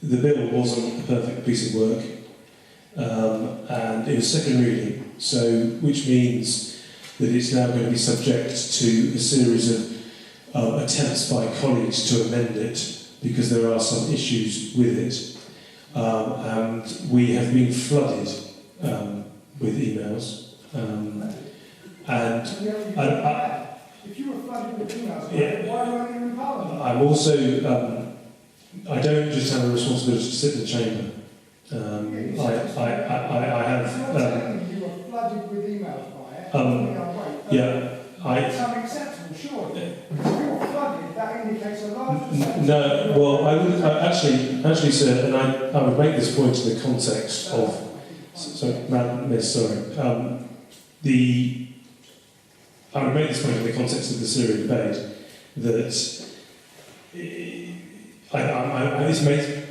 The bill wasn't a perfect piece of work, and it was second reading, so which means that it's now going to be subject to a series of attempts by colleagues to amend it because there are some issues with it, and we have been flooded with emails. If you were flooded with emails, yeah, why weren't you in Parliament? I'm also. I don't just have a responsibility to sit in the chamber. I have. You were flooded with emails by it. Yeah, it's unacceptable, surely. If you were flooded, that indicates a large percentage. No, well, I would actually, sir, and I would make this point in the context of. Sorry, Madam Miss, sorry. I would make this point in the context of the Syria debate that.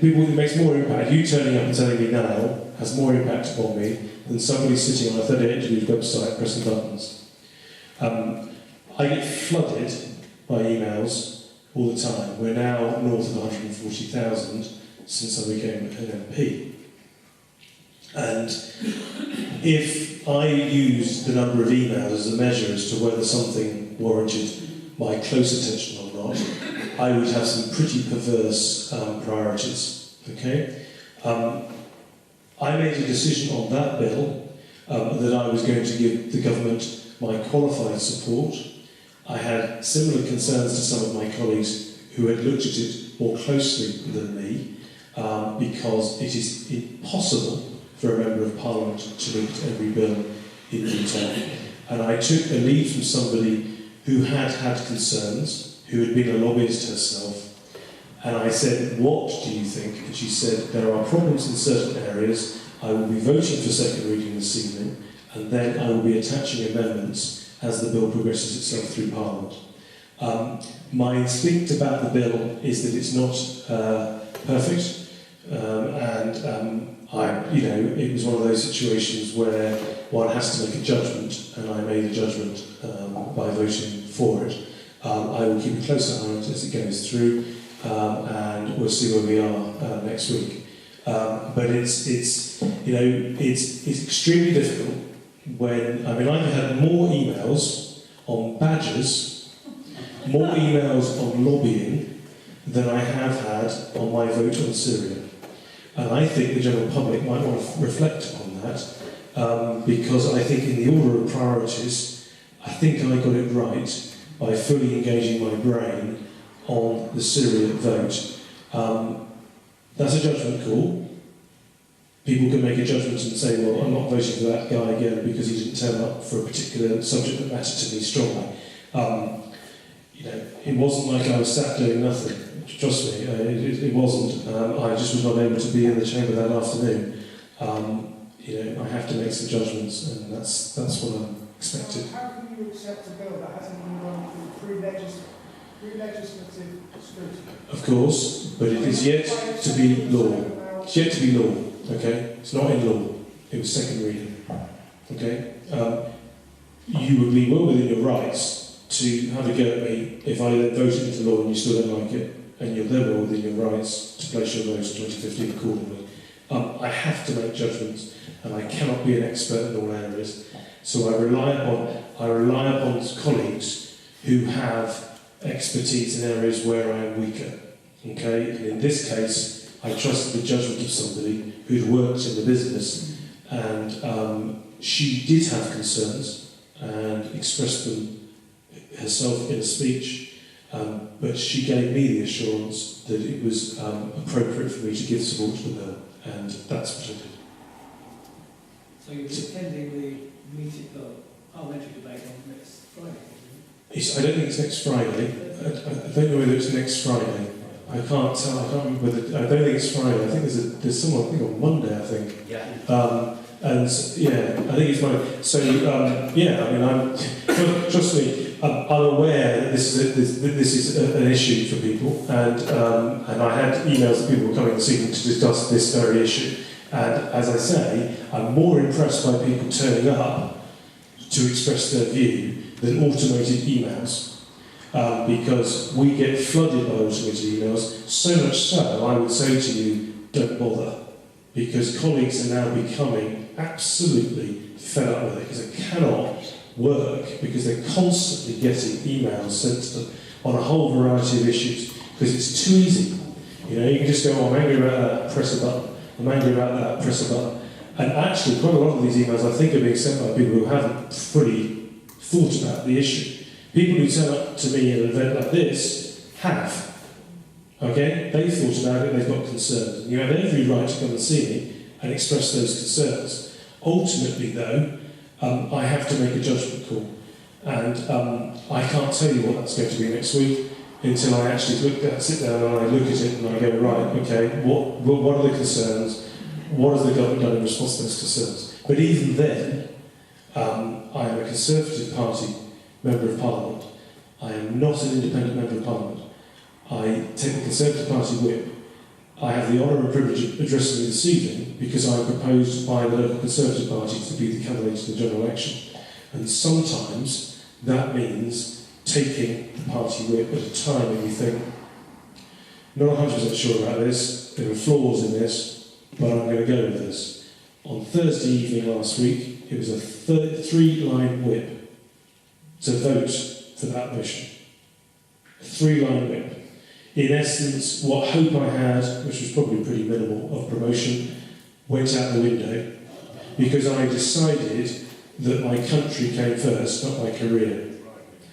It makes more impact. You turning up and telling me now has more impact upon me than somebody sitting on a 38-degree website pressing buttons. I get flooded by emails all the time. We're now north of 140,000 since I became an MP. And if I use the number of emails as a measure as to whether something warranted my close attention or not, I would have some pretty perverse priorities. Okay, I made a decision on that bill that I was going to give the government my qualified support. I had similar concerns to some of my colleagues who had looked at it more closely than me, because it is impossible for a Member of Parliament to look at every bill in detail. And I took a lead from somebody who had concerns, who had been a lobbyist herself, and I said, what do you think? And she said, there are problems in certain areas. I will be voting for second reading this evening, and then I will be attaching amendments as the bill progresses itself through Parliament. My instinct about the bill is that it's not perfect, it was one of those situations where one has to make a judgment, and I made a judgment by voting for it. I will keep a close eye on it as it goes through, and we'll see where we are next week. But it's extremely difficult when I've had more emails on badges, more emails on lobbying than I have had on my vote on Syria. And I think the general public might want to reflect on that, because I think in the order of priorities, I think I got it right by fully engaging my brain on the Syria vote. That's a judgment call. People can make a judgment and say, well, I'm not voting for that guy again because he didn't turn up for a particular subject that mattered to me strongly. It wasn't like I was sat doing nothing. Trust me, it wasn't. I just was not able to be in the chamber that afternoon. I have to make some judgments, and that's what I'm expected. How can you accept a bill that hasn't been gone through pre-legislative scrutiny? Of course, but it is yet to be law. It's yet to be law, okay? It's not in law. It was second reading, okay? You would be well within your rights to have a go at me if I then voted into law and you still don't like it, and you're then well within your rights to place your vote in 2015 accordingly. I have to make judgments, and I cannot be an expert in all areas. So I rely upon colleagues who have expertise in areas where I am weaker. Okay? And in this case, I trusted the judgment of somebody who'd worked in the business, and she did have concerns and expressed them herself in a speech, but she gave me the assurance that it was appropriate for me to give support to the bill, and that's what I did. So you'll be attending the parliamentary debate on next Friday? I don't think it's next Friday. I don't know whether it's next Friday. I can't tell. I can't remember whether. I don't think it's Friday. I think there's someone. I think on Monday. I think. Yeah. I think it's Monday. So trust me. I'm aware that this is an issue for people, and I had emails that people were coming this evening to discuss this very issue. And as I say, I'm more impressed by people turning up to express their view than automated emails. because we get flooded by automated emails, so much so I would say to you, don't bother, because colleagues are now becoming absolutely fed up with it, because it cannot work, because they're constantly getting emails sent to them on a whole variety of issues, because it's too easy. You know, you can just go, oh, I'm angry about that, press a button. I'm angry about that, press a button. And actually, quite a lot of these emails, I think, are being sent by people who haven't fully thought about the issue. People who turn up to me at an event like this have. Okay? They've thought about it, they've got concerns. And you have every right to come and see me and express those concerns. Ultimately, though, I have to make a judgment call. And I can't tell you what that's going to be next week until I actually sit down and I look at it and I go, right, okay, what are the concerns? What has the government done in response to those concerns? But even then, I am a Conservative Party Member of Parliament. I am not an independent Member of Parliament. I take the Conservative Party whip. I have the honour and privilege of addressing you this evening because I am proposed by the local Conservative Party to be the candidate in the general election. And sometimes that means taking the party whip at a time when you think, not 100% sure about this, there are flaws in this, but I'm going to go with this. On Thursday evening last week, it was a 3-line whip to vote for that motion. A 3-line whip. In essence, what hope I had, which was probably pretty minimal, of promotion, went out the window because I decided that my country came first, not my career.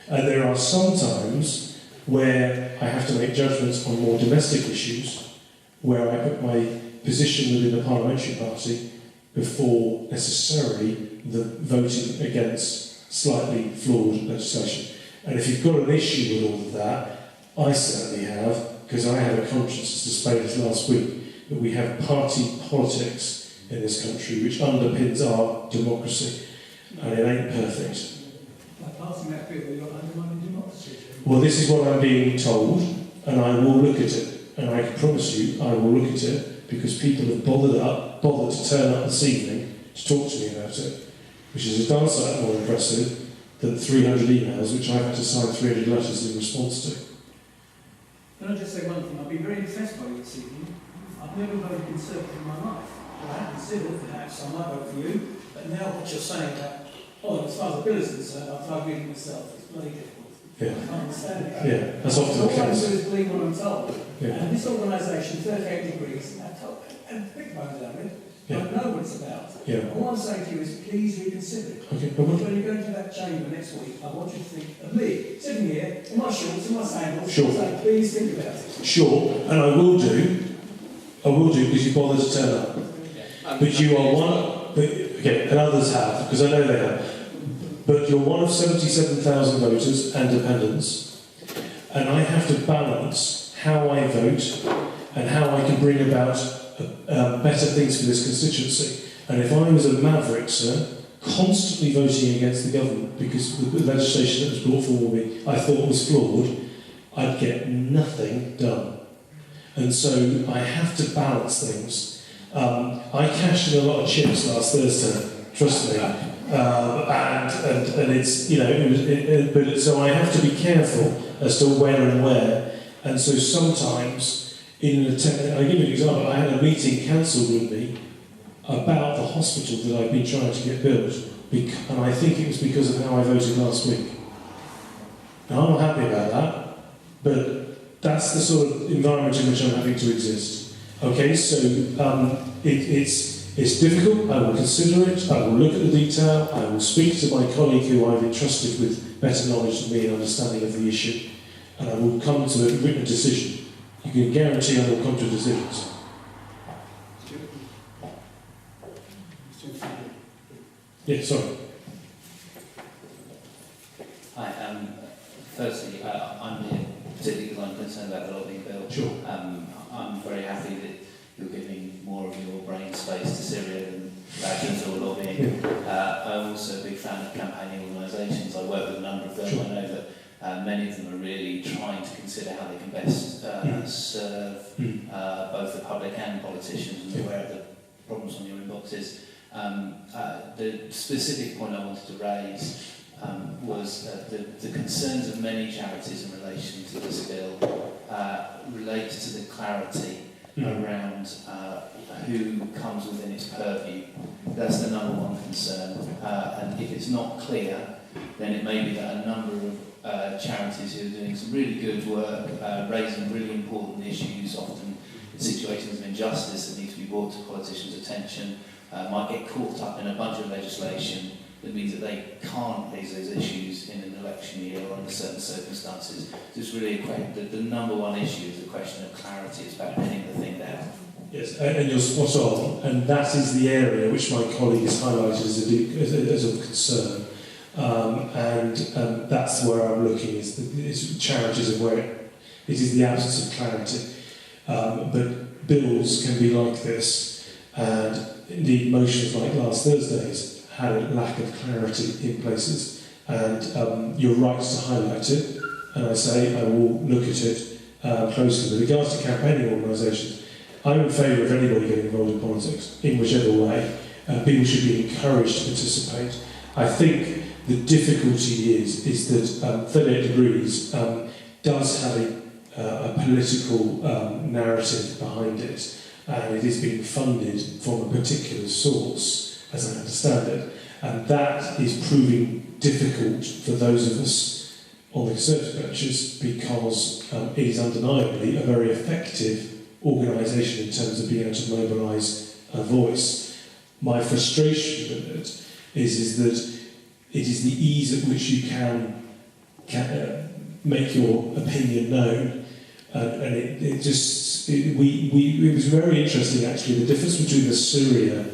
And there are some times where I have to make judgments on more domestic issues, where I put my position within the parliamentary party before necessarily the voting against slightly flawed legislation. And if you've got an issue with all of that, I certainly have, because I had a conscience, as displayed as last week, that we have party politics in this country which underpins our democracy, and it ain't perfect. Passing that bill, you're undermining democracy. Well, this is what I'm being told, and I will look at it, and I can promise you I will look at it, because people have bothered to turn up this evening to talk to me about it, which is a darn sight more impressive than 300 emails, which I've had to sign 300 letters in response to. Can I just say one thing? I've been very impressed by you this evening. I've never voted Conservative in my life. I had considered perhaps I might vote for you, but now what you're saying that, as far as the bill is concerned, I've tried reading myself. It's bloody difficult. Yeah. I can't understand it. Yeah, that's often the All I do case. is believe what I'm told. Yeah. And this organisation, 38 degrees, and big bones down it, Yeah. don't know what it's about. Yeah. And what I'm saying to you is please reconsider it. Okay, Because when you go into that chamber next week, I want you to think of me, sitting here, in my shorts, in my sandals, Sure. saying, please think about it. Sure, and I will do because you bothered to turn up. But you are and others have, because I know they have. But you're one of 77,000 voters and dependents, and I have to balance how I vote and how I can bring about better things for this constituency. And if I was a maverick, sir, constantly voting against the government because the legislation that was brought forward me I thought was flawed, I'd get nothing done. And so I have to balance things. I cashed in a lot of chips last Thursday, trust me. And it's, but so I have to be careful as to when and where. And so sometimes, in an attempt, I'll give you an example, I had a meeting cancelled with me about the hospital that I've been trying to get built, and I think it was because of how I voted last week. Now, I'm not happy about that, but that's the sort of environment in which I'm having to exist. Okay, so it's difficult, I will consider it, I will look at the detail, I will speak to my colleague who I've entrusted with better knowledge than me and understanding of the issue, and I will come to a written decision. You can guarantee I will come to decisions. Yeah, sorry. Hi, firstly, I'm here particularly because I'm concerned about the lobbying bill. Sure. I'm very happy that you're giving more of your brain space to Syria than badges or lobbying. I'm also a big fan of campaigning organisations. I work with a number of them. Sure. I know that many of them are really trying to consider how they can best serve both the public and politicians and aware of the problems on your inboxes. The specific point I wanted to raise was the concerns of many charities in relation to this bill relate to the clarity around who comes within its purview. That's the number one concern. And if it's not clear, then it may be that a number of charities who are doing some really good work, raising really important issues, often situations of injustice that need to be brought to politicians' attention, might get caught up in a bunch of legislation that means that they can't raise those issues in an election year or under certain circumstances. So it's really the number one issue is the question of clarity. It's about pinning the thing down. Yes, and you're spot on, and that is the area which my colleague has highlighted as of concern. That's where I'm looking, is charities and where it is the absence of clarity. But bills can be like this, and indeed motions like last Thursday's had a lack of clarity in places, and you're right to highlight it, and I say I will look at it closely. With regards to campaigning organisations, I'm in favour of anybody getting involved in politics, in whichever way. People should be encouraged to participate. I think the difficulty is that 38 Degrees does have a political narrative behind it, and it is being funded from a particular source, as I understand it, and that is proving difficult for those of us on the Conservative benches because it is undeniably a very effective organisation in terms of being able to mobilise a voice. My frustration with it is that it is the ease at which you can make your opinion known, and it was very interesting actually, the difference between the Syria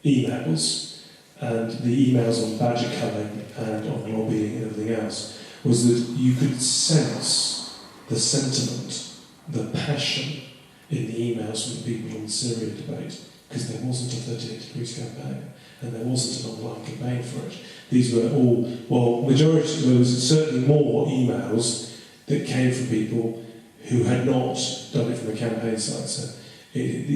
emails and the emails on badger culling and on lobbying and everything else was that you could sense the sentiment, the passion in the emails from the people on the Syria debate, because there wasn't a 38 Degrees campaign and there wasn't an online campaign for it. These were all, there was certainly more emails that came from people who had not done it from a campaign side. So it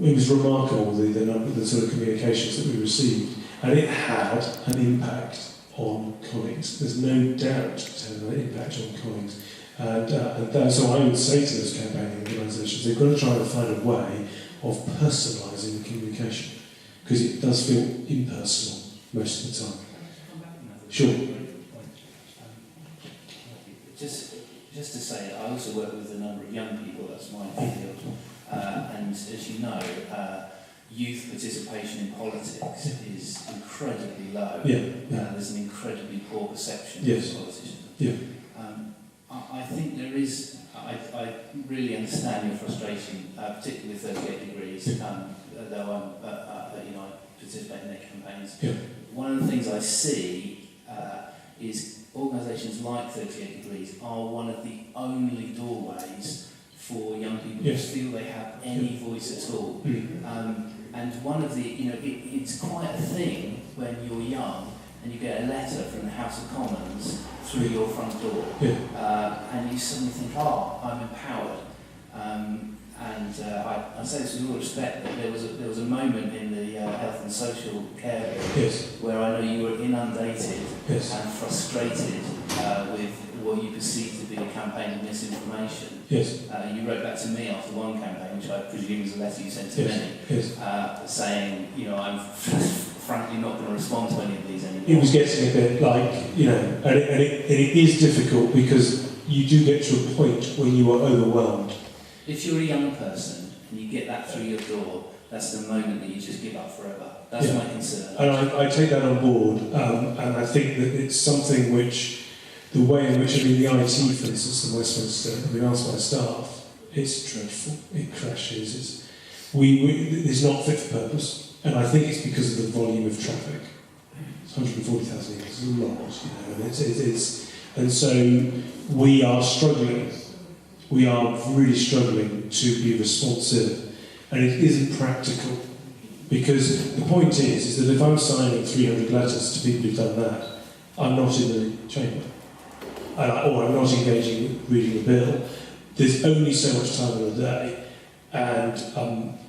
was remarkable the sort of communications that we received, and it had an impact on colleagues. There's no doubt it had an impact on colleagues. So I would say to those campaigning organisations, they've got to try and find a way of personalising the communication, because it does feel impersonal most of the time. Sure. Just to say that I also work with a number of young people, that's my field, and as you know, youth participation in politics is incredibly low. There's an incredibly poor perception of politicians. I think there is, I really understand your frustration, particularly with 38 Degrees, though I participate in their campaigns. One of the things I see is organisations like 38 Degrees are one of the only doorways for young people who feel they have any voice at all. And one of the, it's quite a thing when you're young and you get a letter from the House of Commons through your front door, and you suddenly think, I'm empowered. I say this with all respect, that there was a moment in the health and social care area where I know you were inundated and frustrated with what you perceived to be a campaign of misinformation. You wrote back to me after one campaign, which I presume was a letter you sent to many, saying, I'm frankly not going to respond to any of these anymore. It was getting a bit like, and it is difficult because you do get to a point when you are overwhelmed. If you're a young person and you get that through your door, that's the moment that you just give up forever. That's my concern. And I take that on board, and I think that it's something which, the way in which, the IT, for instance, in Westminster, I've been asked by staff, it's dreadful. It crashes. It's not fit for purpose, and I think it's because of the volume of traffic. It's 140,000 emails, it's a lot, and so we are struggling. We are really struggling to be responsive, and it isn't practical, because the point is that if I'm signing 300 letters to people who've done that, I'm not in the chamber, or I'm not engaging with reading the bill. There's only so much time in the day, and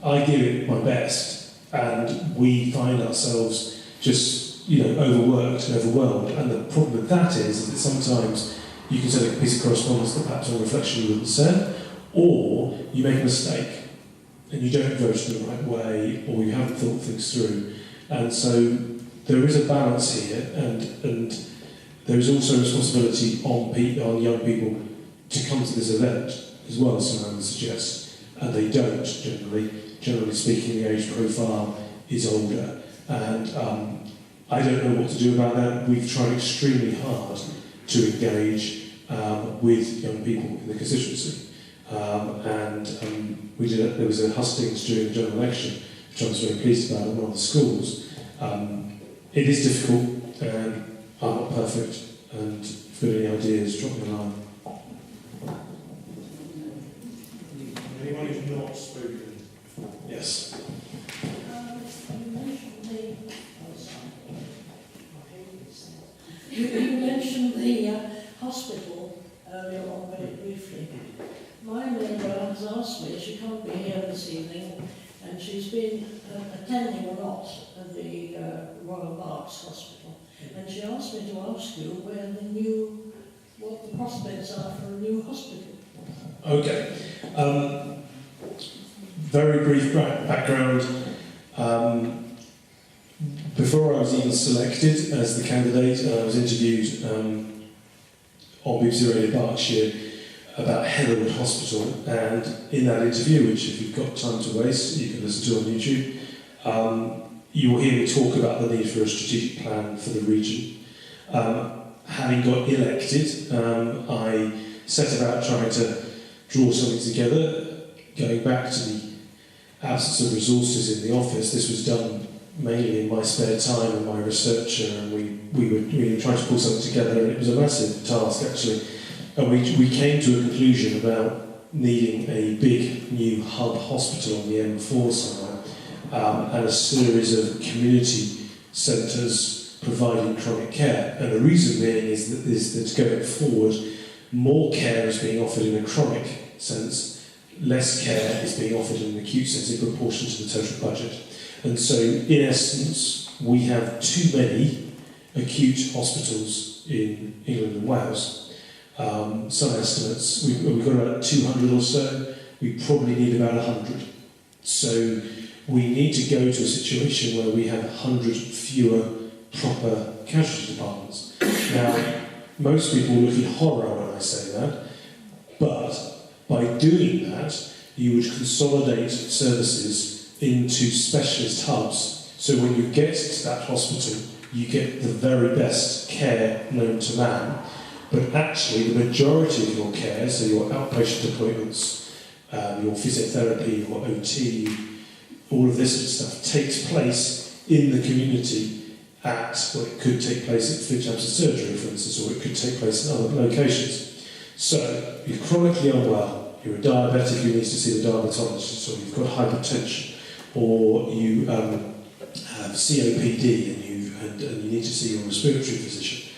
I give it my best, and we find ourselves just overworked and overwhelmed. And the problem with that is that sometimes you can send a piece of correspondence that perhaps on reflection you wouldn't send, or you make a mistake and you don't vote in the right way, or you haven't thought things through. And so there is a balance here, and there is also a responsibility on young people to come to this event as well, as Simone suggests, and they don't generally. Generally speaking, the age profile is older, and I don't know what to do about that. We've tried extremely hard to engage with young people in the constituency, we did there was a hustings during the general election, which I was very pleased about in one of the schools. It is difficult, and I'm not perfect, and if you've got any ideas, drop me a line. Anyone who's not spoken? Yes. You mentioned the hospital earlier on very briefly. My neighbour has asked me, she can't be here this evening, and she's been attending a lot at the Royal Berks Hospital, and she asked me to ask you what the prospects are for a new hospital. Okay. Very brief background. Before I was even selected as the candidate, I was interviewed on BBC Radio Berkshire about Heatherwood Hospital, and in that interview, which if you've got time to waste, you can listen to on YouTube, you will hear me talk about the need for a strategic plan for the region. Having got elected, I set about trying to draw something together, going back to the absence of resources in the office. This was done mainly in my spare time and my researcher, and we were trying to pull something together, and it was a massive task actually. And we came to a conclusion about needing a big new hub hospital on the M4 somewhere, and a series of community centres providing chronic care. And the reason being is that going forward, more care is being offered in a chronic sense, less care is being offered in an acute sense in proportion to the total budget. And so, in essence, we have too many acute hospitals in England and Wales. Some estimates, we've got about 200 or so, we probably need about 100. So we need to go to a situation where we have 100 fewer proper casualty departments. Now, most people look in horror when I say that, but by doing that, you would consolidate services into specialist hubs. So when you get to that hospital, you get the very best care known to man, but actually the majority of your care, so your outpatient appointments, your physiotherapy, your OT, all of this sort of stuff takes place in the community it could take place at Finchampstead Surgery, for instance, or it could take place in other locations. So, you're chronically unwell, you're a diabetic who needs to see the diabetologist, or you've got hypertension, or you have COPD and you need to see your respiratory physician.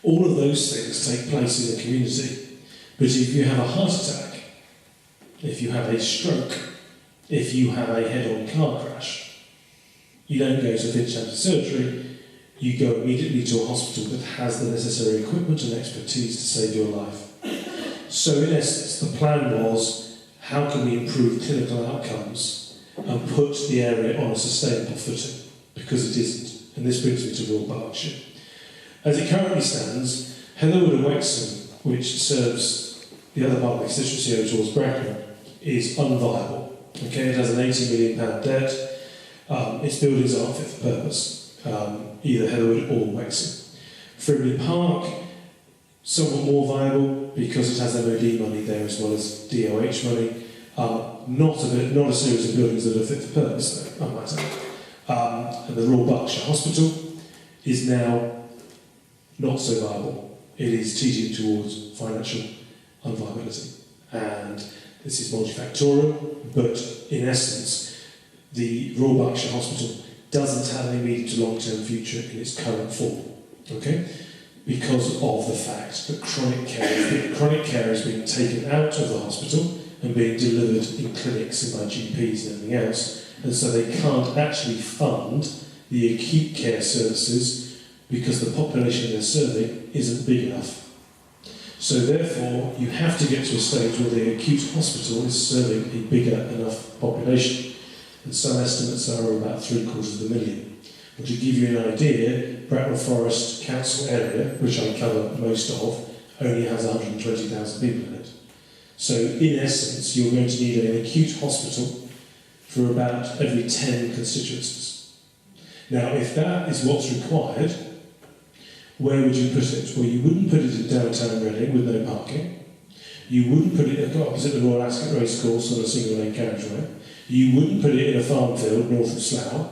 All of those things take place in the community. But if you have a heart attack, if you have a stroke, if you have a head-on car crash, you don't go to Finchampstead Surgery, you go immediately to a hospital that has the necessary equipment and expertise to save your life. So in essence, the plan was, how can we improve clinical outcomes and put the area on a sustainable footing? Because it isn't. And this brings me to Royal Berkshire. As it currently stands, Heatherwood and Wexham, which serves the other part of the constituency over towards Bracknell, is unviable. Okay, it has an £80 million debt. Its buildings aren't fit for purpose, either Heatherwood or Wexham. Frimley Park, somewhat more viable because it has MOD money there as well as DOH money. Not a series of buildings that are fit for purpose, though, I might add. And the Royal Berkshire Hospital is now not so viable. It is teetering towards financial unviability. And this is multifactorial, but in essence, the Royal Berkshire Hospital doesn't have an immediate to long-term future in its current form, okay? Because of the fact that chronic care is being taken out of the hospital and being delivered in clinics and by GPs and everything else, and so they can't actually fund the acute care services because the population they're serving isn't big enough. So therefore, you have to get to a stage where the acute hospital is serving a bigger enough population. And some estimates are about 750,000. But to give you an idea, Bracknell Forest Council area, which I cover most of, only has 120,000 people in it. So in essence, you're going to need an acute hospital for about every 10 constituencies. Now, if that is what's required, where would you put it? Well, you wouldn't put it in downtown Reading with no parking. You wouldn't put it opposite the Royal Ascot Racecourse on a single-lane carriageway. You wouldn't put it in a farm field north of Slough.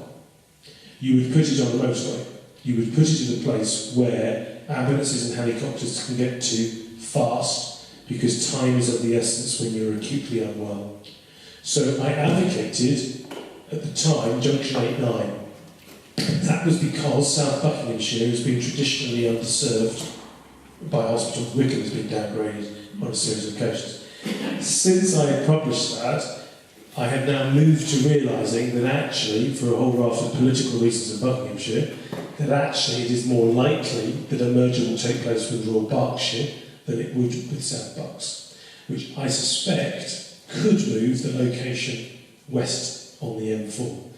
You would put it on the motorway. You would put it in a place where ambulances and helicopters can get to fast, because time is of the essence when you're acutely unwell. So I advocated, at the time, Junction 8-9. That was because South Buckinghamshire has been traditionally underserved by hospitals. Wickham has been downgraded on a series of occasions. Since I had published that, I have now moved to realising that actually, for a whole raft of political reasons in Buckinghamshire, that actually it is more likely that a merger will take place with Royal Berkshire than it would with South Bucks, which I suspect could move the location west on the M4.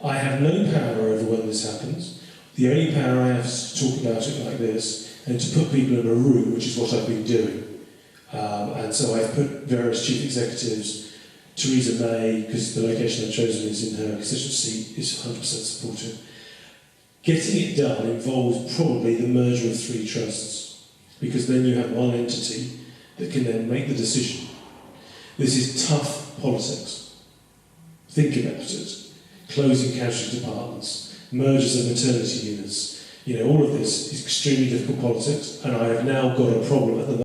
I have no power over when this happens. The only power I have is to talk about it like this and to put people in a room, which is what I've been doing. And so I've put various chief executives. Theresa May, because the location I've chosen is in her constituency, is 100% supportive. Getting it done involves probably the merger of 3 trusts, because then you have one entity that can then make the decision. This is tough politics. Think about it. Closing casualty departments, mergers of maternity units, all of this is extremely difficult politics, and I have now got a problem at the moment.